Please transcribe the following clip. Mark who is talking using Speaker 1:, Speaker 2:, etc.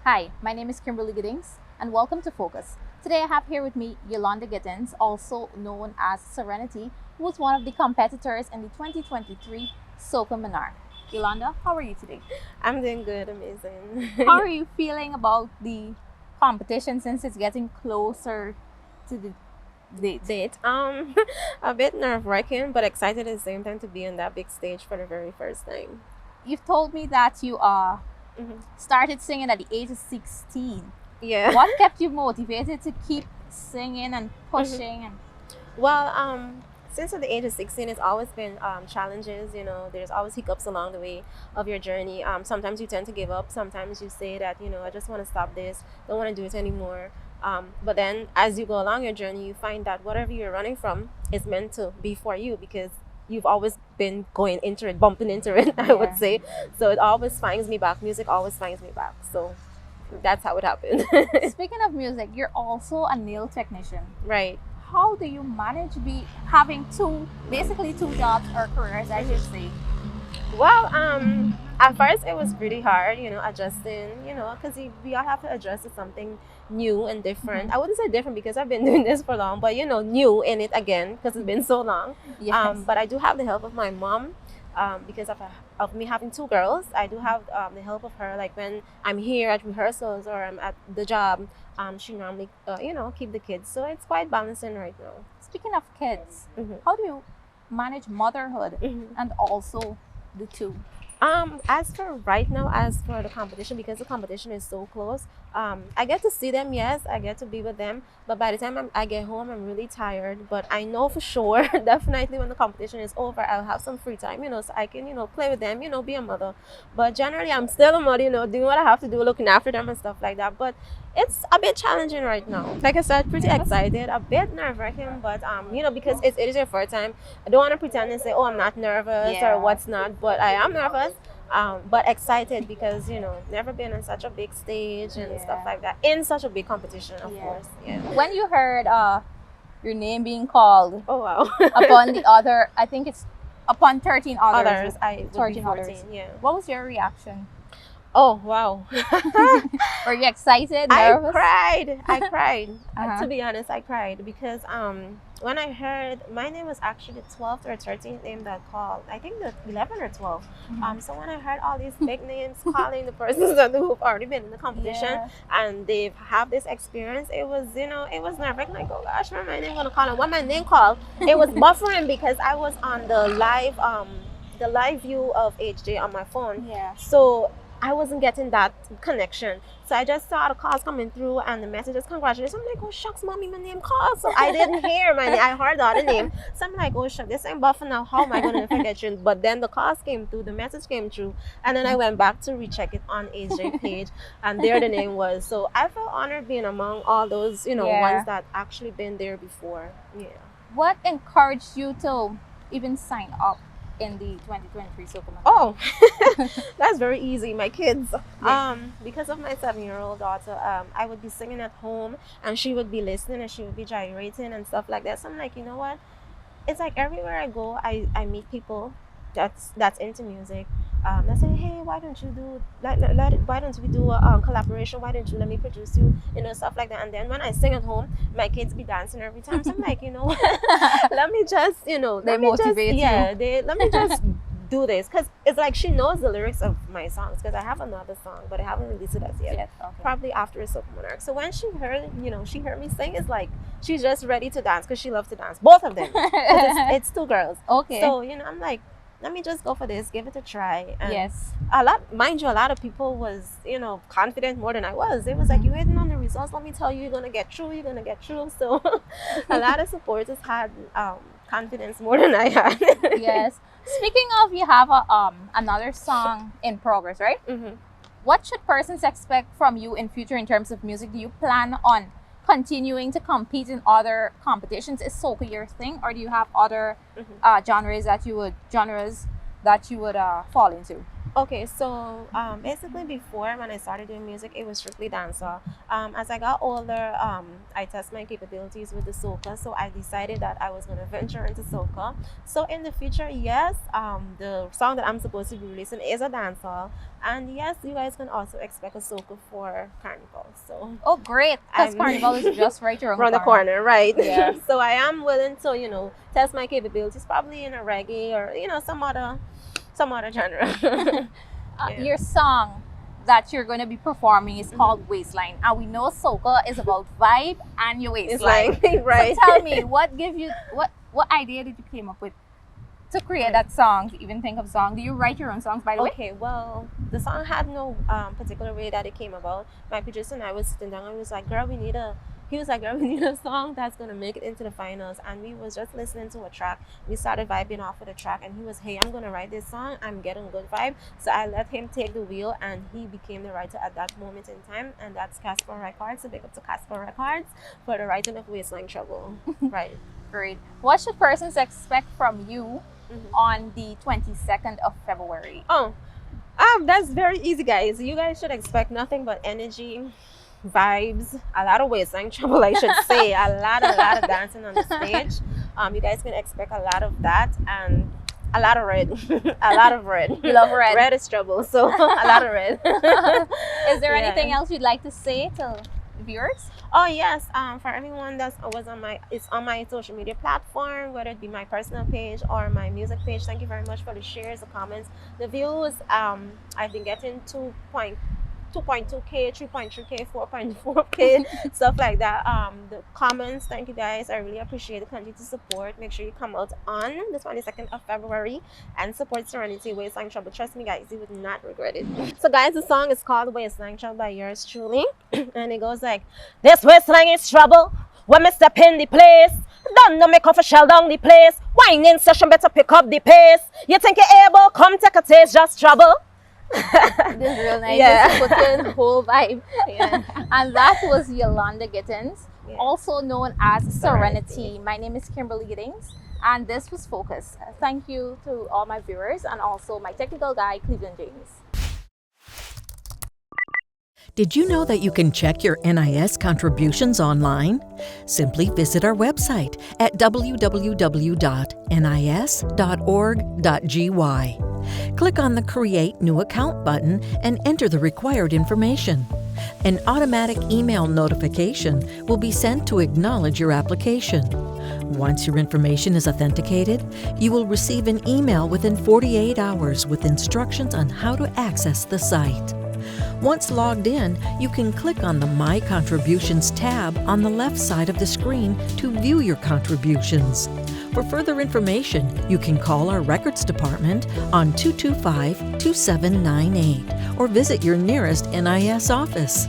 Speaker 1: Hi, my name is Kimberly Giddings and welcome to Focus. Today I have here with me Yolanda Gittens, also known as Serenity, who was one of the competitors in the 2023 Soca Monarch. Yolanda, how are you today?
Speaker 2: I'm doing good, amazing.
Speaker 1: How are you feeling about the competition since it's getting closer to the date?
Speaker 2: A bit nerve-wracking, but excited at the same time to be on that big stage for the very first time.
Speaker 1: You've told me that you
Speaker 2: Mhm.
Speaker 1: started singing at the age of 16.
Speaker 2: Yeah.
Speaker 1: What kept you motivated to keep singing and
Speaker 2: Mhm.
Speaker 1: pushing? And
Speaker 2: Well, since at the age of 16, it's always been challenges. There's always hiccups along the way of your journey. Sometimes you tend to give up. Sometimes you say that, I just want to stop this, don't want to do it anymore. But then as you go along your journey, you find that whatever you're running from is meant to be for you because you've always been going into it, bumping into it, I would
Speaker 1: Yeah.
Speaker 2: say. So it always finds me back. Music always finds me back. So that's how it happened.
Speaker 1: speaking of music, you're also a nail technician.
Speaker 2: Right.
Speaker 1: How do you manage be having basically two jobs or careers, I should say?
Speaker 2: Well, at first it was pretty hard, adjusting, because we all have to adjust to something new and different.
Speaker 1: Mhm.
Speaker 2: I wouldn't say different because I've been doing this for long, but new in it again because it's been so long.
Speaker 1: Yes.
Speaker 2: But I do have the help of my mom, because of me having two girls. I do have the help of her. Like when I'm here at rehearsals or I'm at the job, she normally, keep the kids. So it's quite balancing right now.
Speaker 1: Speaking of kids,
Speaker 2: Mhm.
Speaker 1: how do you manage motherhood
Speaker 2: Mhm.
Speaker 1: and also the two?
Speaker 2: As for right now, as for the competition, because the competition is so close, I get to see them. Yes, I get to be with them. But by the time I get home, I'm really tired. But I know for sure, definitely, when the competition is over, I'll have some free time. So I can, play with them. Be a mother. But generally, I'm still a mother. Doing what I have to do, looking after them and stuff like that. But it's a bit challenging right now. Like I said, pretty
Speaker 1: Yes.
Speaker 2: excited, a bit nerve-wracking, but because it is your first time, I don't want to pretend and say, oh, I'm not nervous
Speaker 1: Yeah.
Speaker 2: or what's not, but I am nervous, but excited because never been on such a big stage and stuff
Speaker 1: Yeah.
Speaker 2: like that in such a big competition, of
Speaker 1: Yeah.
Speaker 2: course. Yeah.
Speaker 1: When you heard your name being called
Speaker 2: Oh wow.
Speaker 1: upon the other, I think it's upon 13 others.
Speaker 2: Others, I would be
Speaker 1: 13
Speaker 2: 14.
Speaker 1: others.
Speaker 2: Yeah.
Speaker 1: What was your reaction?
Speaker 2: Oh wow.
Speaker 1: Were you excited,
Speaker 2: I
Speaker 1: nervous?
Speaker 2: cried. I cried.
Speaker 1: Uh-huh.
Speaker 2: To be honest, I cried because when I heard my name was actually the 12th or 13th name that called. I think the 11 or 12. So when I heard all these big names calling the persons who've already been in the competition
Speaker 1: Yeah.
Speaker 2: and they have this experience, it was it was nerve-wracking. Like, oh gosh, when my name gonna call, and when my name called, it was buffering because I was on the live view of HJ on my phone.
Speaker 1: Yeah.
Speaker 2: So I wasn't getting that connection. So I just saw the calls coming through and the messages, congratulations. I'm like, oh shucks, mommy, my name called. So I didn't hear my name. I heard the other name. So I'm like, oh shucks, this ain't buffing now. How am I going to forget you? But then the calls came through, the message came through. And then I went back to recheck it on AJ page and there the name was. So I felt honored being among all those,
Speaker 1: Yeah.
Speaker 2: ones that actually been there before. Yeah.
Speaker 1: What encouraged you to even sign up in the 2023 Soca Monarch?
Speaker 2: Oh, that's very easy. My kids.
Speaker 1: Yeah.
Speaker 2: Because of my 7-year-old daughter, I would be singing at home and she would be listening and she would be gyrating and stuff like that. So I'm like, you know what? It's like everywhere I go, I meet people that's into music. They say, hey, why don't you do why don't we do a collaboration? Why don't you let me produce you? Stuff like that. And then when I sing at home, my kids be dancing every time. So I'm like, you know what? Let me just,
Speaker 1: They
Speaker 2: let me just,
Speaker 1: motivate you.
Speaker 2: yeah, let me just do this because it's like she knows the lyrics of my songs because I have another song, but I haven't released it as yet.
Speaker 1: Yes, okay.
Speaker 2: Probably after a Soca Monarch. So when she heard, she heard me sing, it's like she's just ready to dance because she loves to dance. Both of them. 'Cause it's two girls.
Speaker 1: Okay.
Speaker 2: So I'm like, let me just go for this, give it a try. And
Speaker 1: yes.
Speaker 2: a lot of people was, confident more than I was. It was like, you're waiting on the results. Let me tell you, you're gonna get through. So a lot of supporters had confidence more than I had.
Speaker 1: Yes. Speaking of, you have another song in progress, right?
Speaker 2: Mm-hmm.
Speaker 1: What should persons expect from you in future in terms of music? Do you plan on continuing to compete in other competitions? Is soca your thing, or do you have other genres that you would fall into?
Speaker 2: Okay, so basically before when I started doing music, it was strictly dancehall. As I got older, I tested my capabilities with the soca, so I decided that I was going to venture into soca. So in the future, yes, the song that I'm supposed to be releasing is a dancehall, and yes, you guys can also expect a soca for Carnival. So
Speaker 1: Oh, great! Because
Speaker 2: I'm
Speaker 1: Carnival is just right around
Speaker 2: around the corner, right?
Speaker 1: Yeah.
Speaker 2: So I am willing to, test my capabilities, probably in a reggae or some other genre. Yeah.
Speaker 1: Your song that you're going to be performing is called Waistline, and we know soca is about vibe and your
Speaker 2: It's
Speaker 1: waistline.
Speaker 2: like right.
Speaker 1: So tell me, what idea did you came up with to create that song? To even think of song? Do you write your own songs, by the way?
Speaker 2: Okay, well, the song had no particular way that it came about. My producer and I was sitting down and we was like, girl, he was like, girl, we need a song that's gonna make it into the finals. And we was just listening to a track. We started vibing off of the track, and he was, hey, I'm gonna write this song. I'm getting good vibe. So I let him take the wheel, and he became the writer at that moment in time. And that's Casper Records. So big up to Casper Records for the writing of Waistline Trouble. Right.
Speaker 1: Great. What should persons expect from you on the 22nd of February?
Speaker 2: Oh, that's very easy, guys. You guys should expect nothing but energy, vibes, a lot of waistline trouble, I should say, a lot of dancing on the stage. You guys can expect a lot of that and a lot of red. A lot of red.
Speaker 1: You love red.
Speaker 2: Red is trouble, so a lot of red.
Speaker 1: Is there anything else you'd like to say to viewers?
Speaker 2: Oh yes, for everyone it's on my social media platform, whether it be my personal page or my music page. Thank you very much for the shares, the comments, the views. I've been getting 2.2K, 3.3K, 4.4K, stuff like that. The comments, thank you guys. I really appreciate the continue to support. Make sure you come out on the 22nd of February and support Serenity Waistline Trouble. Trust me, guys, you would not regret it. So, guys, the song is called Waistline Trouble by yours truly, and it goes like, this waistline is trouble when me step in the place. Don't know me come for shell down the place. Whining session better pick up the pace. You think you're able? Come take a taste, just trouble.
Speaker 1: This is real nice.
Speaker 2: Yeah.
Speaker 1: Just put in the whole vibe.
Speaker 2: Yeah.
Speaker 1: And that was Yolanda Gittens,
Speaker 2: Yeah.
Speaker 1: also known as Serenity. My name is Kimberly Giddings, and this was Focus. Thank you to all my viewers and also my technical guy, Cleveland James.
Speaker 3: Did you know that you can check your NIS contributions online? Simply visit our website at www.nis.org.gy. Click on the Create New Account button and enter the required information. An automatic email notification will be sent to acknowledge your application. Once your information is authenticated, you will receive an email within 48 hours with instructions on how to access the site. Once logged in, you can click on the My Contributions tab on the left side of the screen to view your contributions. For further information, you can call our records department on 225-2798 or visit your nearest NIS office.